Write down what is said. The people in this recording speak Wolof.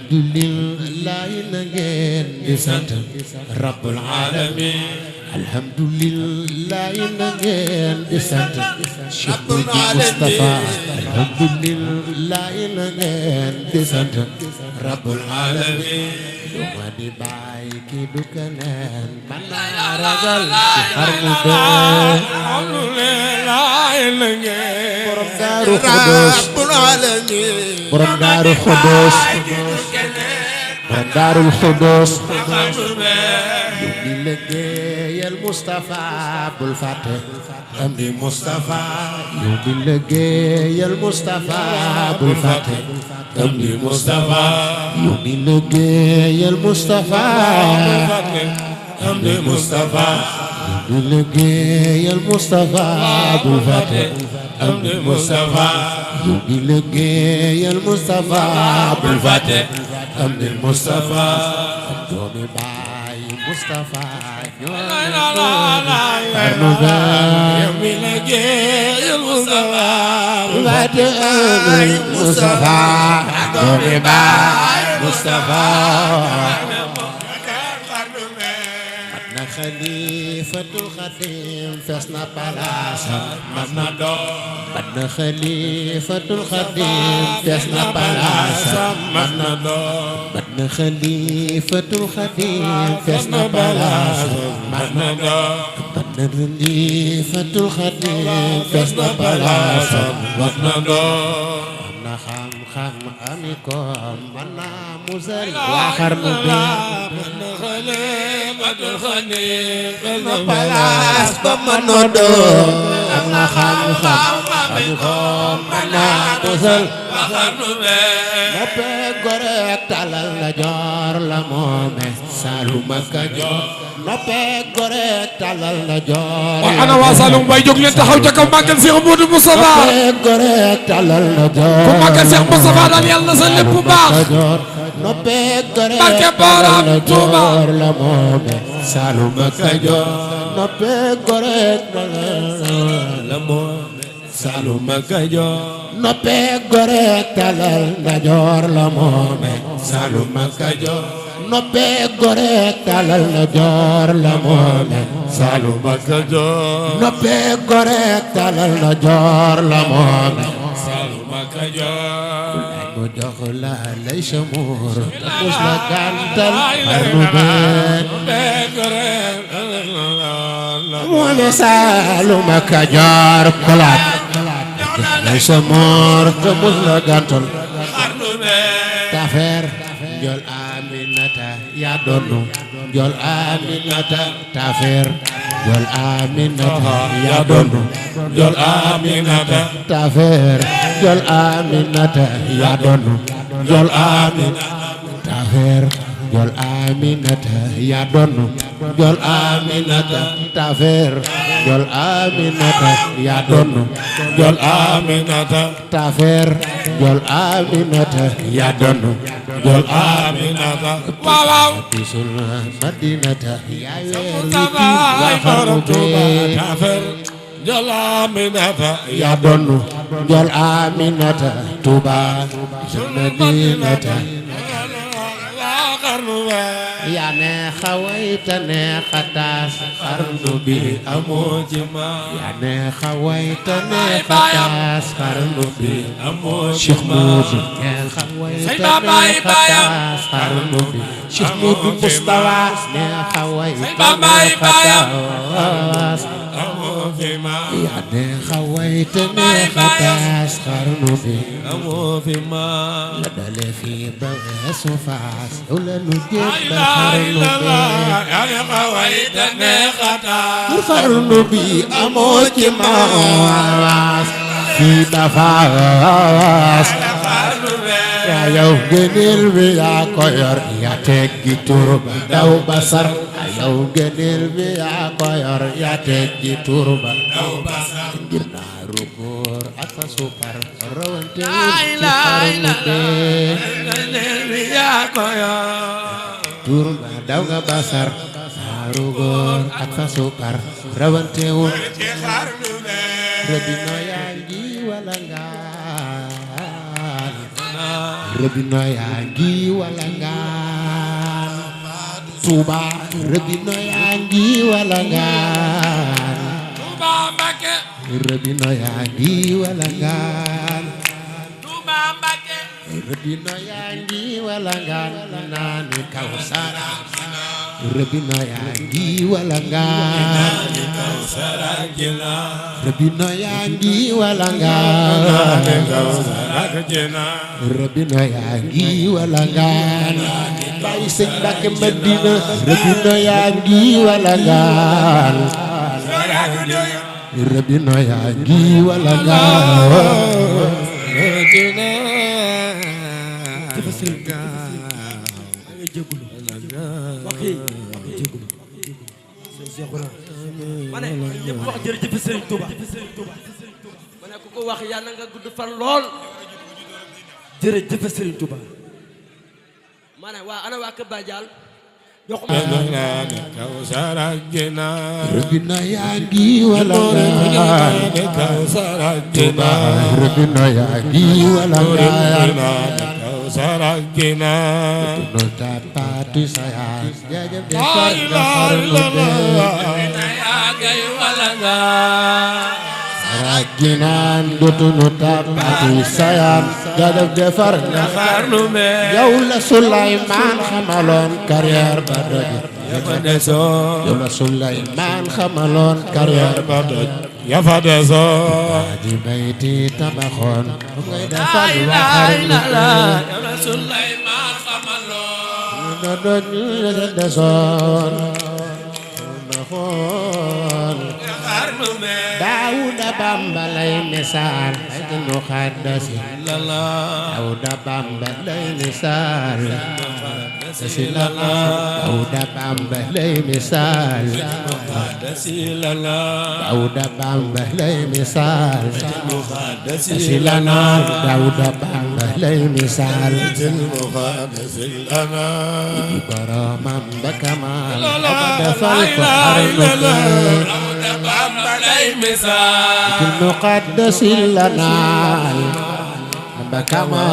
alhamdulillah na ngeen di sant rabbul alamin alhamdulillah na ngeen di sant rabbul Mustafa alhamdulillah na ngeen di sant rabbul alamin du ma di bàyyi ki du keneen man naa ragal ci xarnu bee alhamdulillah na ngeen borom daaru xudus rabbul alamin borom daaru xudus borom daarul xudus yu di liggéeyal Mustafa bul fàtte am di Mustafa yu di liggéeyal Mustafa bul fàtte am di Mustafa yu di liggéeyal Mustafa am di Mustafa yu di liggéeyal Mustafa bul fàtte am di Mustafa yu di liggéeyal Mustafa bul fàtte am di Mustafa doomi baay Mustafa ñoo mi liggéeyal Mustafa fàtte am Mustafa doomi baay Mustafa na xalifatul xadim fees na palaasam mas na doon na xalifatul xadim fees na palaasam mas na doon na xalifatul xadim fees na palaasam mas na doon na xalifatul xadim fees na palaasam mas na doon na xam-xam ami koom man naa musal waa xarnu bi na xalifatul xadim fees na palaas ba mënoo doon am na xam-xam ami koom man naa musal waa xarnu bi noppee gore talal la joor la moome Saalum ak Kajoor noppee gore talal la joor wa ana waa Saloum bay jóg leen taxaw ca kaw màggal Cheikh Modou Moustapha noppee gore talal la joor ku màggal Cheikh Moustapha daal yàlla sa lépp baax noppee gore Mbàkke talal Borom la Tuuba joor la moome Saalum ak Kajoor noppee gore talal la moome Saalum ak Kajoor noppee gore talal la joor la moome Saalum ak Kajoor noppee gore talal la joor la moome Saalum ak Kajoor noppee gore talal la joor la moome Saloum ak Kajoor mu jox la lay sa muur te mus la gàntal xarnu bee mu ne Saalum ak Kajoor kulaat lay sa muur te mus la gàntal xarnu bee tafeer Njool Aminata yaa doonu Njool Aminata tafeer Njool Aminata yaa doonu Njool Aminata tafeer Njool Aminata yaa doonu Njool Aminata tafeer Njool Aminata yaa doonu Njool Aminata tafeer Njool Aminata yaa doonu Njool Aminata tafeer Njool Aminata yaa doonu Njool Aminata waaw waaw bisul Madinata yaa weer wi Mustafa waa xarnu bee tafeer Njool Aminata yaa doonu Njool Aminata Tuuba bisul Madinata waa xarnu bee yaa neex a way te neex a taas xarnu bi amoo ci ma yaa neex a way te neex a taas xarnu bi amoo ci Cheikh ma Modou neex a way te neex a taas xarnu bi Cheikh Modou Moustapha neex a way te neex a taas amoo fi ma yaa neex a way te neex a taas xarnu bi amoo fi ma la dale fii ba weesu faas yow la nu jéem ba la xarnu bi yaa ne xaway te neexata xarnu bi amoo ci maas fii dafa waas xarnu bee yaa yow gëneel bi yaa ko yor yaa teggi tur ba daw ba sar yow gëneel bi yaa ko yor yaa teggi tur ba daw basar ngir naaru góor ak fa sukar rawante wul ci xarnu bi yaa ko yor tur ba daw nga ba sar naaru góor ak fa sukar rawante wul ci xarnu bee Robino yaa ngi wala ngaan Robina yaa ngi walangaan Touba Robina yaa ngi walangaan Touba Mbacké Robina yaa ngi walangaan Touba Mbacké Robina yaa ngi walangaan naan Kawsara Robina yaa ngi walangaan Kawsara jina Robina yaa ngi walangaan Kawsara jina Robina yaa ngi walangaan Baay Sëñ Mbacké Madina Robina yaa ngi walangaan Robina yaa ngi walangaan ma ne ñëpp wax jërëjëf Serigne Touba ma ne ku ko wax yàlla nga gudd fan lool jërëjëf Serigne Touba ma ne waa ana waa Kër Badial Kawsara jina Robina yaa ngi walangaan Kawsara jina Robina yaa ngi walangaan Kawsara jina no tapatu sayang jajab de La ilaha illallah yaa ngay walangaan Rajinan dutunu tapatu sayang jajab defar xarnu me yow la Suleymaan xamaloon carrière ba doj ya fa desoon yow la Suleymaan xamaloon carrière ba doj ya fa desoon di bayti tabaxoon ngay defar la waxar ilaha ya Suleymaan xamaloon na doj la desoon na xool xarnu me Daawuda Bamba lay misaal ay nu xaddasi Daawuda Bamba lay misaal Daawuda Bamba lay misaal Daawuda Bamba lay misaal Daawuda Bamba lay misaal boromam ba kamaal defal ko xarnu المقدس لنا بكما